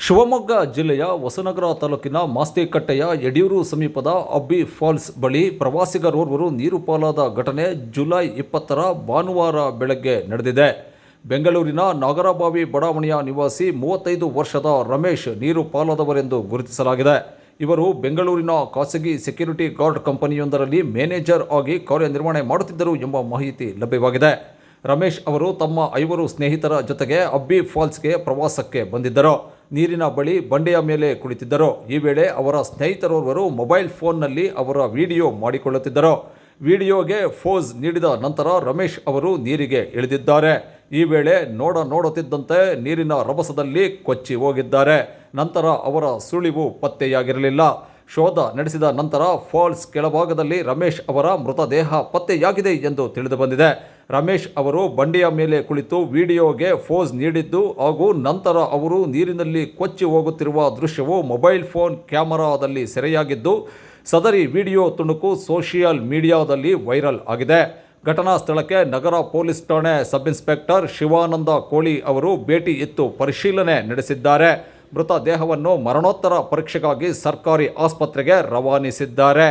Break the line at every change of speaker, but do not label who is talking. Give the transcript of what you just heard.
ಶಿವಮೊಗ್ಗ ಜಿಲ್ಲೆಯ ಹೊಸನಗರ ತಾಲೂಕಿನ ಮಾಸ್ತಿಕಟ್ಟೆಯ ಯಡಿಯೂರು ಸಮೀಪದ ಅಬ್ಬಿ ಫಾಲ್ಸ್ ಬಳಿ ಪ್ರವಾಸಿಗರೋರ್ವರು ನೀರು ಪಾಲಾದ ಘಟನೆ ಜುಲೈ 20ರ ಭಾನುವಾರ ಬೆಳಗ್ಗೆ ನಡೆದಿದೆ. ಬೆಂಗಳೂರಿನ ನಾಗರಬಾವಿ ಬಡಾವಣೆಯ ನಿವಾಸಿ 35 ವರ್ಷದ ರಮೇಶ್ ನೀರು ಪಾಲಾದವರೆಂದು ಗುರುತಿಸಲಾಗಿದೆ. ಇವರು ಬೆಂಗಳೂರಿನ ಖಾಸಗಿ ಸೆಕ್ಯೂರಿಟಿ ಗಾರ್ಡ್ ಕಂಪನಿಯೊಂದರಲ್ಲಿ ಮ್ಯಾನೇಜರ್ ಆಗಿ ಕಾರ್ಯನಿರ್ವಹಣೆ ಮಾಡುತ್ತಿದ್ದರು ಎಂಬ ಮಾಹಿತಿ ಲಭ್ಯವಾಗಿದೆ. ರಮೇಶ್ ಅವರು ತಮ್ಮ 5 ಸ್ನೇಹಿತರ ಜೊತೆಗೆ ಅಬ್ಬಿ ಫಾಲ್ಸ್ಗೆ ಪ್ರವಾಸಕ್ಕೆ ಬಂದಿದ್ದರು. ನೀರಿನ ಬಳಿ ಬಂಡೆಯ ಮೇಲೆ ಕುಳಿತಿದ್ದರು. ಈ ವೇಳೆ ಅವರ ಸ್ನೇಹಿತರೋರ್ವರು ಮೊಬೈಲ್ ಫೋನ್ನಲ್ಲಿ ಅವರ ವಿಡಿಯೋ ಮಾಡಿಕೊಳ್ಳುತ್ತಿದ್ದರು. ವಿಡಿಯೋಗೆ ಫೋಸ್ ನೀಡಿದ ನಂತರ ರಮೇಶ್ ಅವರು ನೀರಿಗೆ ಇಳಿದಿದ್ದಾರೆ. ಈ ವೇಳೆ ನೋಡುತ್ತಿದ್ದಂತೆ ನೀರಿನ ರಭಸದಲ್ಲಿ ಕೊಚ್ಚಿ ಹೋಗಿದ್ದಾರೆ. ನಂತರ ಅವರ ಸುಳಿವು ಪತ್ತೆಯಾಗಿರಲಿಲ್ಲ. ಶೋಧ ನಡೆಸಿದ ನಂತರ ಫಾಲ್ಸ್ ಕೆಳಭಾಗದಲ್ಲಿ ರಮೇಶ್ ಅವರ ಮೃತದೇಹ ಪತ್ತೆಯಾಗಿದೆ ಎಂದು ತಿಳಿದುಬಂದಿದೆ. ರಮೇಶ್ ಅವರು ಬಂಡೆಯ ಮೇಲೆ ಕುಳಿತು ವಿಡಿಯೋಗೆ ಫೋಸ್ ನೀಡಿದ್ದು ಹಾಗೂ ನಂತರ ಅವರು ನೀರಿನಲ್ಲಿ ಕೊಚ್ಚಿ ಹೋಗುತ್ತಿರುವ ದೃಶ್ಯವು ಮೊಬೈಲ್ ಫೋನ್ ಕ್ಯಾಮೆರಾದಲ್ಲಿ ಸೆರೆಯಾಗಿದ್ದು, ಸದರಿ ವಿಡಿಯೋ ತುಣುಕು ಸೋಷಿಯಲ್ ಮೀಡಿಯಾದಲ್ಲಿ ವೈರಲ್ ಆಗಿದೆ. ಘಟನಾ ಸ್ಥಳಕ್ಕೆ ನಗರ ಪೊಲೀಸ್ ಠಾಣೆ ಸಬ್ ಇನ್ಸ್ಪೆಕ್ಟರ್ ಶಿವಾನಂದ ಕೋಳಿ ಅವರು ಭೇಟಿ ಇತ್ತು ಪರಿಶೀಲನೆ ನಡೆಸಿದ್ದಾರೆ. ಮೃತದೇಹವನ್ನು ಮರಣೋತ್ತರ ಪರೀಕ್ಷೆಗಾಗಿ ಸರ್ಕಾರಿ ಆಸ್ಪತ್ರೆಗೆ ರವಾನಿಸಿದ್ದಾರೆ.